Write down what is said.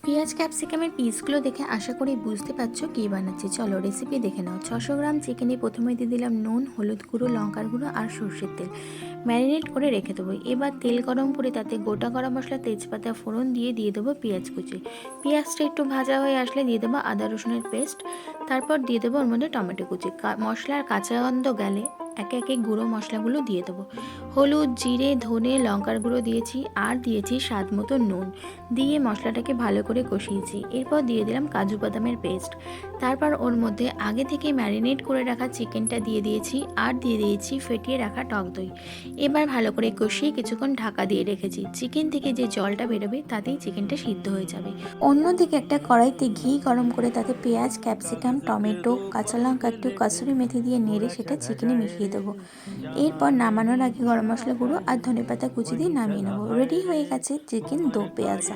পেঁয়াজ ক্যাপসিকামের পিসগুলো দেখে আশা করি বুঝতে পারছো কী বানাচ্ছি। চলো রেসিপি দেখে নাও। 600 গ্রাম চিকেনে প্রথমে দিয়ে দিলাম নুন, হলুদ গুঁড়ো, লঙ্কার গুঁড়ো আর সর্ষের তেল। ম্যারিনেট করে রেখে দেবো। এবার তেল গরম করে তাতে গোটা গরম মশলা, তেজপাতা ফোড়ন দিয়ে দেবো পেঁয়াজ কুচি। পেঁয়াজটা একটু ভাজা হয়ে আসলে দিয়ে দেবো আদা রসুনের পেস্ট। তারপর দিয়ে দেবো ওর মধ্যে টমেটো কুচি। মশলার কাঁচা গন্ধ গেলে একে একে গুঁড়ো মশলাগুলো দিয়ে দেবো। হলুদ, জিরে, ধনে, লঙ্কার গুঁড়ো দিয়েছি আর দিয়েছি স্বাদ মতো নুন। দিয়ে মশলাটাকে ভালো করে কষিয়েছি। এরপর দিয়ে দিলাম কাজু বাদামের পেস্ট। তারপর ওর মধ্যে আগে থেকে ম্যারিনেট করে রাখা চিকেনটা দিয়ে দিয়েছি আর দিয়ে দিয়েছি ফেটিয়ে রাখা টক দই। এবার ভালো করে কষিয়ে কিছুক্ষণ ঢাকা দিয়ে রেখেছি। চিকেন থেকে যে জলটা বেরোবে তাতেই চিকেনটা সিদ্ধ হয়ে যাবে। অন্যদিকে একটা কড়াইতে ঘি গরম করে তাতে পেঁয়াজ, ক্যাপসিকাম, টমেটো, কাঁচা লঙ্কা, একটু কাসুরি মেথি দিয়ে নেড়ে সেটা চিকেনে মিশিয়ে দেবো। এরপর নামানোর আগে গরম মশলা গুঁড়ো আর ধনেপাতা কুচি দিয়ে নামিয়ে নেবো। রেডি হয়ে গেছে চিকেন দো পেঁয়াজা।